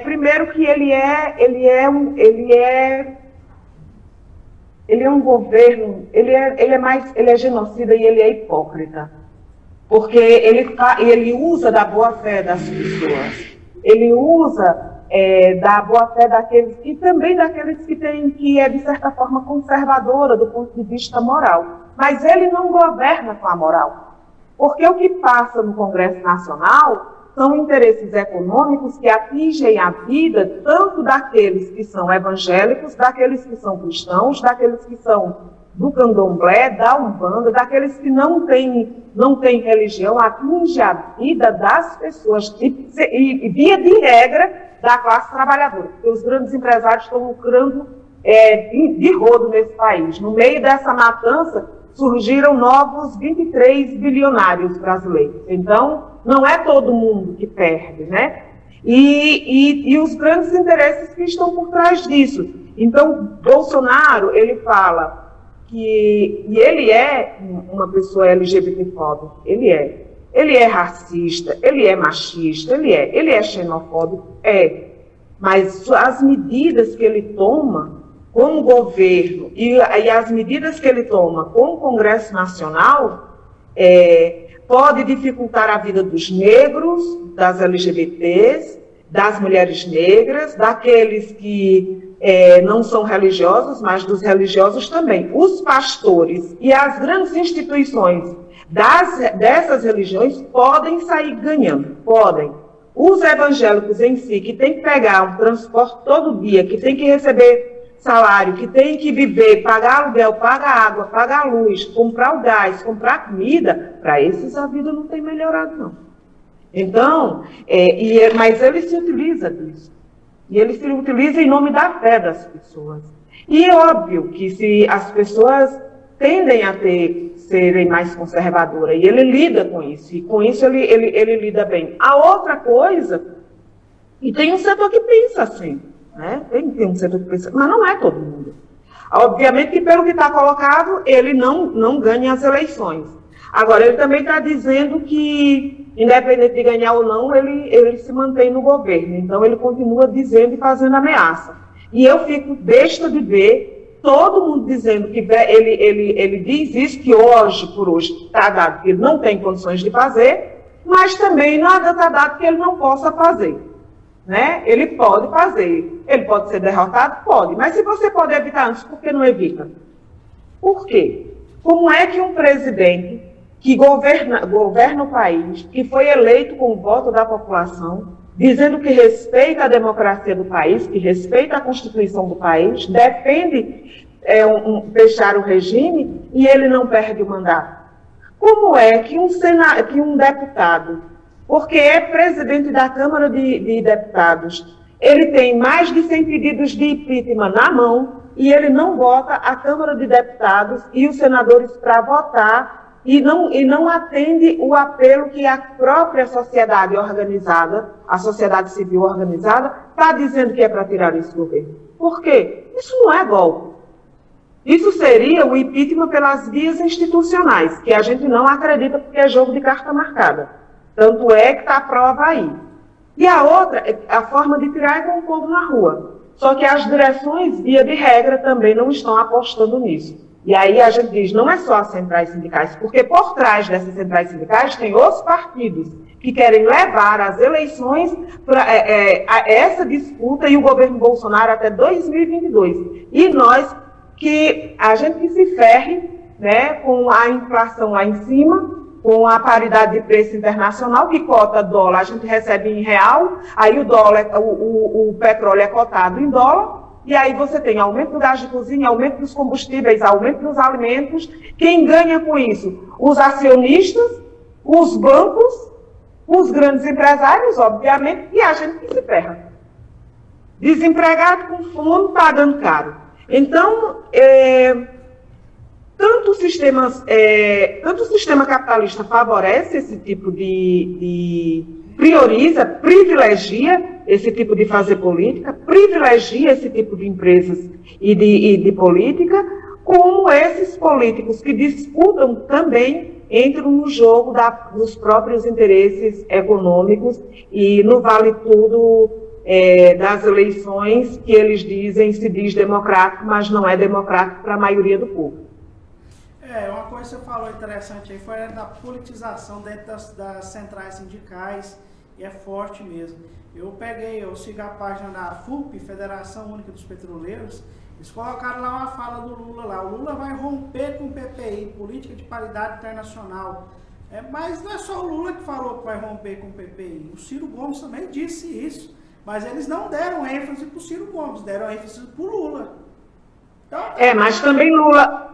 primeiro que ele é um governo, ele é genocida e ele é hipócrita, porque ele usa da boa-fé das pessoas, ele usa da boa-fé daqueles, e também daqueles que é de certa forma conservadora do ponto de vista moral, mas ele não governa com a moral, porque o que passa no Congresso Nacional são interesses econômicos que atingem a vida tanto daqueles que são evangélicos, daqueles que são cristãos, daqueles que são do candomblé, da umbanda, daqueles que não têm religião, atinge a vida das pessoas e via de regra, da classe trabalhadora. Porque os grandes empresários estão lucrando de rodo nesse país. No meio dessa matança, surgiram novos 23 bilionários brasileiros. Então, não é todo mundo que perde, né? E os grandes interesses que estão por trás disso. Então, Bolsonaro, ele fala que ele é uma pessoa LGBTfóbica, ele é racista, ele é machista, ele é xenofóbico, mas as medidas que ele toma como governo e as medidas que ele toma com o Congresso Nacional pode dificultar a vida dos negros, das LGBTs, das mulheres negras, daqueles que não são religiosos, mas dos religiosos também. Os pastores e as grandes instituições dessas religiões podem sair ganhando, podem. Os evangélicos em si, que tem que pegar um transporte todo dia, que tem que receber salário, que tem que viver, pagar aluguel, pagar água, pagar luz, comprar o gás, comprar comida, para esses a vida não tem melhorado, não. Então, mas ele se utiliza disso. E ele se utiliza em nome da fé das pessoas. E é óbvio que se as pessoas tendem a serem mais conservadoras, e ele lida com isso, e com isso ele lida bem. A outra coisa, e tem um setor que pensa assim, né? Tem um setor que pensa, mas não é todo mundo. Obviamente que pelo que está colocado, ele não ganha as eleições. Agora, ele também está dizendo que, independente de ganhar ou não, ele se mantém no governo. Então, ele continua dizendo e fazendo ameaça. E eu fico besta de ver todo mundo dizendo que ele diz isso, que hoje, por hoje, está dado que ele não tem condições de fazer, mas também nada está dado que ele não possa fazer. Né? Ele pode fazer. Ele pode ser derrotado? Pode. Mas se você pode evitar antes, por que não evita? Por quê? Como é que um presidente que governa o país, que foi eleito com o voto da população, dizendo que respeita a democracia do país, que respeita a Constituição do país, defende fechar o regime e ele não perde o mandato? Como é que um deputado, porque é presidente da Câmara de Deputados, ele tem mais de 100 pedidos de impeachment na mão e ele não vota a Câmara de Deputados e os senadores para votar e não atende o apelo que a própria sociedade organizada, a sociedade civil organizada, está dizendo que é para tirar esse governo? Por quê? Isso não é golpe. Isso seria o impeachment pelas vias institucionais, que a gente não acredita porque é jogo de carta marcada. Tanto é que está a prova aí. E a outra, a forma de tirar é com o povo na rua. Só que as direções, via de regra, também não estão apostando nisso. E aí a gente diz, não é só as centrais sindicais, porque por trás dessas centrais sindicais tem os partidos que querem levar as eleições para essa disputa e o governo Bolsonaro até 2022. E nós, a gente que se ferre, né, com a inflação lá em cima, com a paridade de preço internacional, que cota dólar, a gente recebe em real, aí o dólar, o petróleo é cotado em dólar, e aí você tem aumento do gás de cozinha, aumento dos combustíveis, aumento dos alimentos. Quem ganha com isso? Os acionistas, os bancos, os grandes empresários, obviamente, e a gente que se ferra. Desempregado, com fome, pagando caro. Então, tanto o sistema capitalista favorece esse tipo privilegia esse tipo de fazer política, privilegia esse tipo de empresas e de política, como esses políticos que disputam também entram no jogo dos próprios interesses econômicos e no vale tudo das eleições que eles dizem, se diz democrático, mas não é democrático para a maioria do povo. Uma coisa que você falou interessante aí foi a da politização dentro das centrais sindicais, e é forte mesmo. Eu sigo a página da FUP, Federação Única dos Petroleiros, eles colocaram lá uma fala do Lula lá, o Lula vai romper com o PPI, Política de Paridade Internacional. Mas não é só o Lula que falou que vai romper com o PPI, o Ciro Gomes também disse isso, mas eles não deram ênfase para o Ciro Gomes, deram ênfase para o Lula. Então, mas também Lula...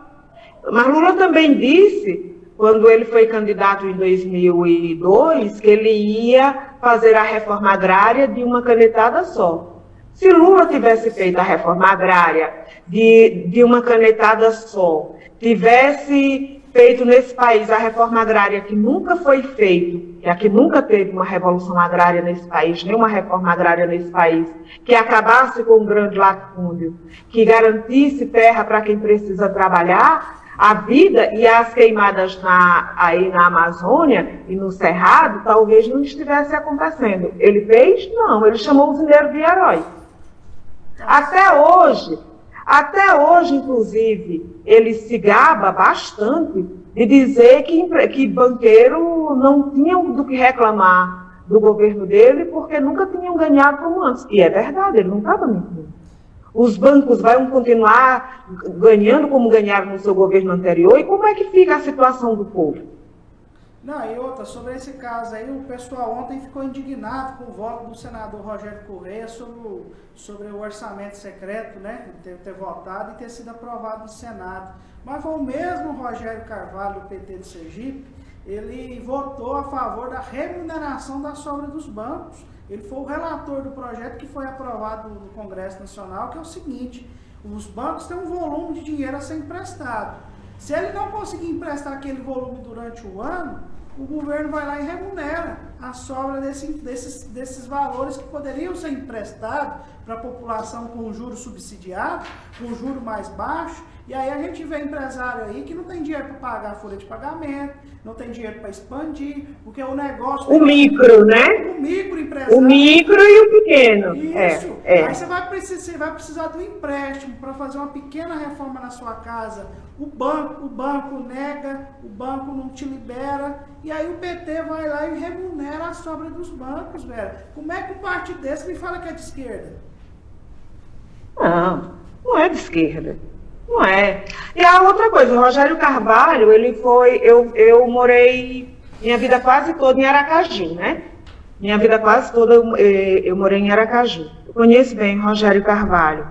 Mas Lula também disse, quando ele foi candidato em 2002, que ele ia fazer a reforma agrária de uma canetada só. Se Lula tivesse feito a reforma agrária de uma canetada só, tivesse feito nesse país a reforma agrária que nunca foi feita, já que nunca teve uma revolução agrária nesse país, nem uma reforma agrária nesse país, que acabasse com o grande latifúndio, que garantisse terra para quem precisa trabalhar, a vida e as queimadas aí na Amazônia e no Cerrado talvez não estivesse acontecendo. Ele fez? Não, ele chamou os mineiros de heróis. Até hoje, inclusive, ele se gaba bastante de dizer que banqueiro não tinham do que reclamar do governo dele porque nunca tinham ganhado como antes. E é verdade, ele não estava mentindo. Os bancos vão continuar ganhando como ganharam no seu governo anterior? E como é que fica a situação do povo? Não, e outra, sobre esse caso aí, o pessoal ontem ficou indignado com o voto do senador Rogério Correia sobre o orçamento secreto, né? Ter votado e ter sido aprovado no Senado. Mas foi o mesmo Rogério Carvalho, do PT de Sergipe, ele votou a favor da remuneração da sobra dos bancos. Ele foi o relator do projeto que foi aprovado no Congresso Nacional, que é o seguinte: os bancos têm um volume de dinheiro a ser emprestado. Se ele não conseguir emprestar aquele volume durante o ano, o governo vai lá e remunera a sobra desses valores que poderiam ser emprestados para a população com juros subsidiados, com juro mais baixo. E aí a gente vê empresário aí que não tem dinheiro para pagar a folha de pagamento, não tem dinheiro para expandir, porque o negócio... O micro, né? O micro empresário. O micro e o pequeno. Isso. Aí você vai precisar do empréstimo para fazer uma pequena reforma na sua casa. O banco nega, o banco não te libera, e aí o PT vai lá e remunera a sobra dos bancos, velho. Como é que um partido desse me fala que é de esquerda? Não é de esquerda. Não é. E a outra coisa, o Rogério Carvalho, ele foi... Eu morei minha vida quase toda em Aracaju, né? Minha vida quase toda eu morei em Aracaju. Eu conheço bem o Rogério Carvalho.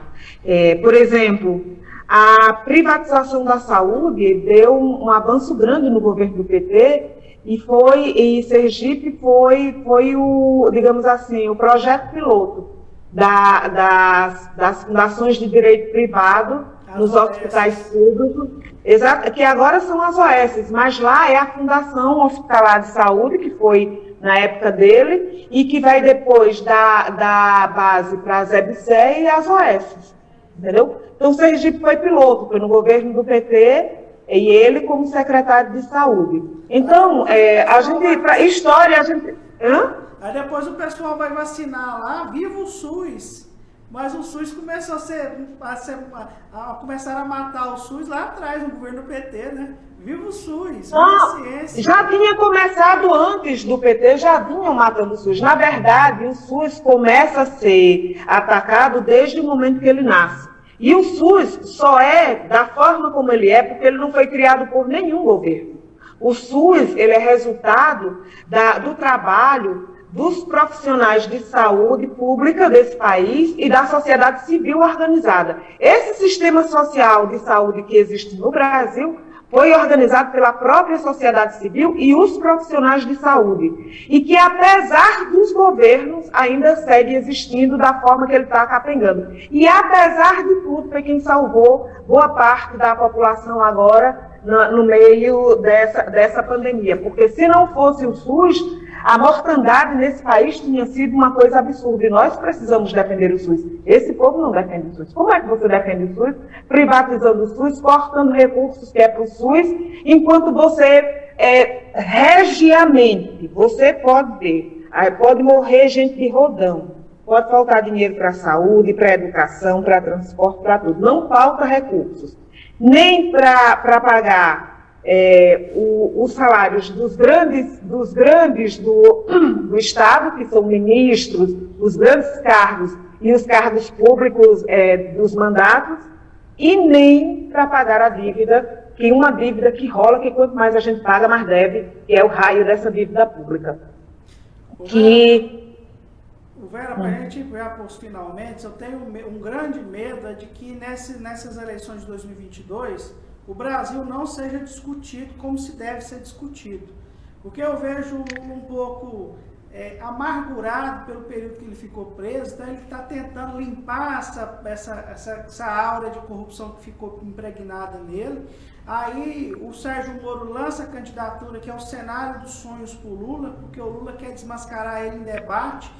Por exemplo, a privatização da saúde deu um avanço grande no governo do PT e Sergipe foi o, digamos assim, o projeto piloto das fundações de direito privado nos hospitais públicos, que agora são as OS, mas lá é a Fundação Hospitalar de Saúde, que foi na época dele, e que vai depois da base para as EBSE e as OS, entendeu? Então, o Sergipe foi piloto, foi no governo do PT, e ele como secretário de Saúde. Então, para história, a gente... Aí depois o pessoal vai vacinar lá, viva o SUS! Mas o SUS começou começaram a matar o SUS lá atrás, no governo do PT, né? Viva o SUS! Já tinha começado antes do PT, já vinham matando o SUS. Na verdade, o SUS começa a ser atacado desde o momento que ele nasce. E o SUS só é da forma como ele é porque ele não foi criado por nenhum governo. O SUS, ele é resultado do trabalho dos profissionais de saúde pública desse país e da sociedade civil organizada. Esse sistema social de saúde que existe no Brasil foi organizado pela própria sociedade civil e os profissionais de saúde. E que, apesar dos governos, ainda segue existindo da forma que ele está capengando. E, apesar de tudo, foi quem salvou boa parte da população agora no meio dessa pandemia. Porque se não fosse o SUS, a mortandade nesse país tinha sido uma coisa absurda. E nós precisamos defender o SUS. Esse povo não defende o SUS. Como é que você defende o SUS? Privatizando o SUS, cortando recursos que é para o SUS, enquanto você, regiamente, você pode ver, pode morrer gente de rodão, pode faltar dinheiro para a saúde, para a educação, para transporte, para tudo. Não falta recursos. Nem para pagar os salários dos grandes do Estado, que são ministros, os grandes cargos e os cargos públicos dos mandatos, e nem para pagar a dívida, que uma dívida que rola, que quanto mais a gente paga, mais deve, que é o raio dessa dívida pública. Vera, para a gente ir para os finalmente, eu tenho um grande medo de que nessas eleições de 2022, o Brasil não seja discutido como se deve ser discutido. Porque eu vejo o Lula um pouco amargurado pelo período que ele ficou preso, então ele está tentando limpar essa aura de corrupção que ficou impregnada nele. Aí o Sérgio Moro lança a candidatura, que é o cenário dos sonhos para o Lula, porque o Lula quer desmascarar ele em debate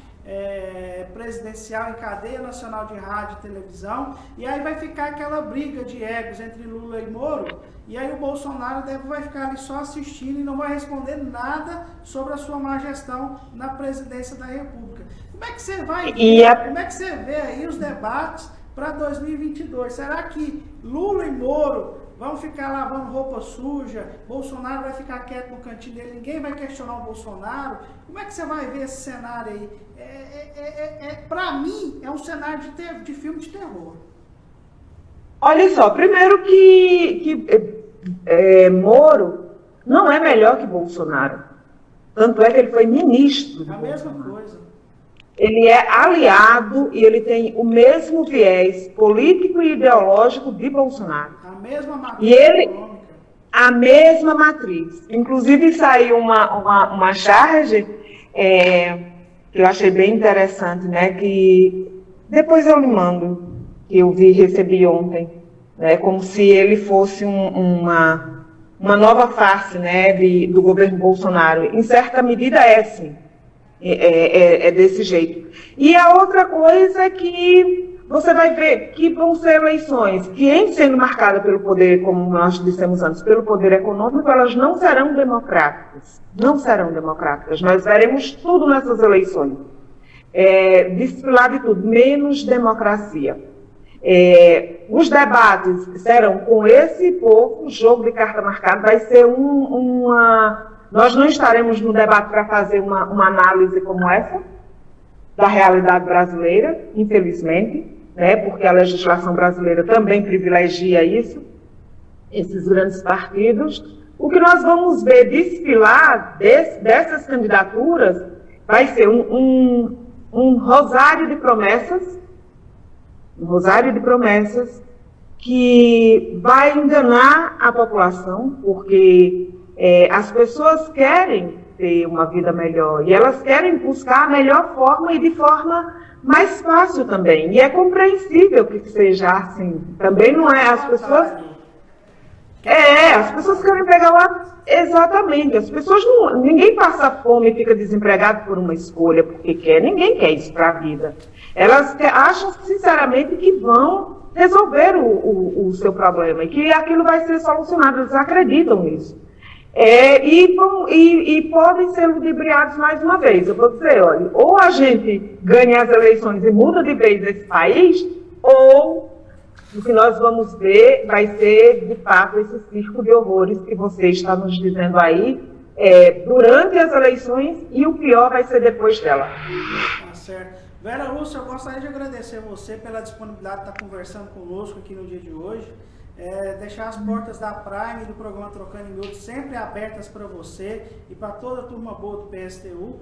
presidencial em cadeia nacional de rádio e televisão, e aí vai ficar aquela briga de egos entre Lula e Moro, e aí o Bolsonaro vai ficar ali só assistindo e não vai responder nada sobre a sua má gestão na presidência da República. Como é que você vai ver, como é que você vê aí os debates para 2022? Será que Lula e Moro vão ficar lavando roupa suja, Bolsonaro vai ficar quieto no cantinho dele, ninguém vai questionar o Bolsonaro? Como é que você vai ver esse cenário aí? Para mim, é um cenário de filme de terror. Olha só, primeiro que Moro não é melhor que Bolsonaro. Tanto é que ele foi ministro. A mesma coisa. Ele é aliado e ele tem o mesmo viés político e ideológico de Bolsonaro. A mesma matriz e ele, econômica. A mesma matriz. Inclusive saiu uma charge que eu achei bem interessante, né? Que depois eu lhe mando, que eu recebi ontem, né? Como se ele fosse uma nova face, né? Do governo Bolsonaro. Em certa medida é sim. É desse jeito. E a outra coisa é que você vai ver que vão ser eleições que, em sendo marcadas pelo poder, como nós dissemos antes, pelo poder econômico, elas não serão democráticas. Não serão democráticas. Nós veremos tudo nessas eleições. Desfilar de tudo, menos democracia. Os debates serão com esse povo, jogo de carta marcada, vai ser Nós não estaremos no debate para fazer uma análise como essa, da realidade brasileira, infelizmente, né, porque a legislação brasileira também privilegia isso, esses grandes partidos. O que nós vamos ver desfilar dessas candidaturas vai ser um rosário de promessas, que vai enganar a população, porque as pessoas querem ter uma vida melhor e elas querem buscar a melhor forma e de forma mais fácil também. E é compreensível que seja assim. Também não é as pessoas... as pessoas querem pegar lá... Exatamente. As pessoas não... Ninguém passa fome e fica desempregado por uma escolha porque quer. Ninguém quer isso para a vida. Elas acham sinceramente que vão resolver o seu problema e que aquilo vai ser solucionado. Eles acreditam nisso. E podem ser ludibriados mais uma vez. Eu vou dizer, olha, ou a gente ganha as eleições e muda de vez esse país, ou o que nós vamos ver vai ser, de fato, esse circo de horrores que você está nos dizendo aí, durante as eleições, e o pior vai ser depois dela. Tá certo. Vera Lúcia, eu gostaria de agradecer você pela disponibilidade de estar conversando conosco aqui no dia de hoje. Deixar as portas da Prime e do programa Trocando em Miúdos sempre abertas para você e para toda a turma boa do PSTU.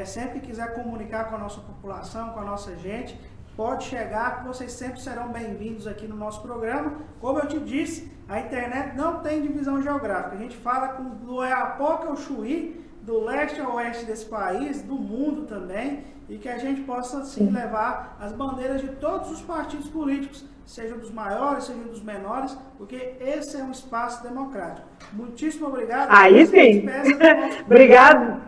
Sempre quiser comunicar com a nossa população, com a nossa gente, pode chegar, que vocês sempre serão bem-vindos aqui no nosso programa. Como eu te disse, a internet não tem divisão geográfica. A gente fala do Oiapoque ao Chuí, do leste ao oeste desse país, do mundo também, e que a gente possa, assim, levar as bandeiras de todos os partidos políticos, sejam dos maiores, sejam dos menores, porque esse é um espaço democrático. Muitíssimo obrigado. Aí sim. Obrigada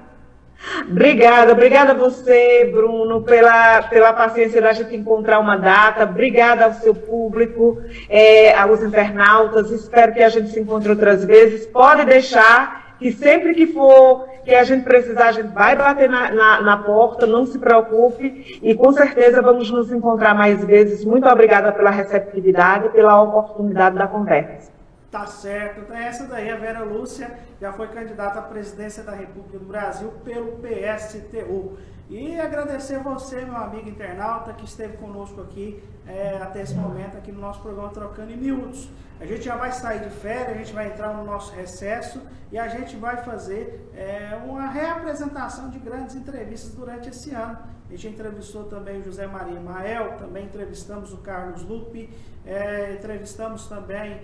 a você, Bruno, pela paciência da gente encontrar uma data. Obrigada ao seu público, aos internautas. Espero que a gente se encontre outras vezes. Pode deixar que sempre que for que a gente precisar, a gente vai bater na porta, não se preocupe, e com certeza vamos nos encontrar mais vezes. Muito obrigada pela receptividade e pela oportunidade da conversa. Tá certo. Então essa daí, a Vera Lúcia, já foi candidata à presidência da República do Brasil pelo PSTU. E agradecer você, meu amigo internauta, que esteve conosco aqui até esse momento, aqui no nosso programa Trocando em Miúdos. A gente já vai sair de férias, a gente vai entrar no nosso recesso e a gente vai fazer uma reapresentação de grandes entrevistas durante esse ano. A gente entrevistou também o José Maria Mael, também entrevistamos o Carlos Lupe, entrevistamos também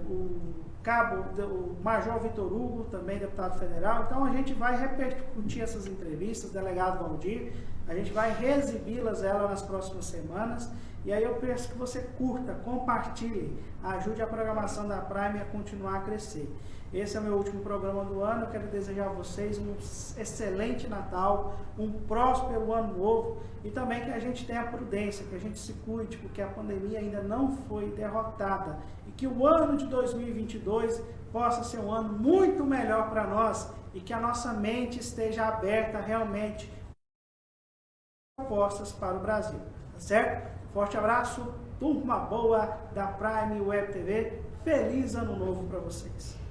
o Major Vitor Hugo, também deputado federal. Então a gente vai repercutir essas entrevistas, delegado Valdir, a gente vai reexibi-las nas próximas semanas. E aí eu peço que você curta, compartilhe, ajude a programação da Prime a continuar a crescer. Esse é o meu último programa do ano. Eu quero desejar a vocês um excelente Natal, um próspero ano novo e também que a gente tenha prudência, que a gente se cuide, porque a pandemia ainda não foi derrotada e que o ano de 2022 possa ser um ano muito melhor para nós e que a nossa mente esteja aberta realmente propostas para o Brasil, tá certo? Forte abraço, turma boa da Prime Web TV, feliz ano novo para vocês.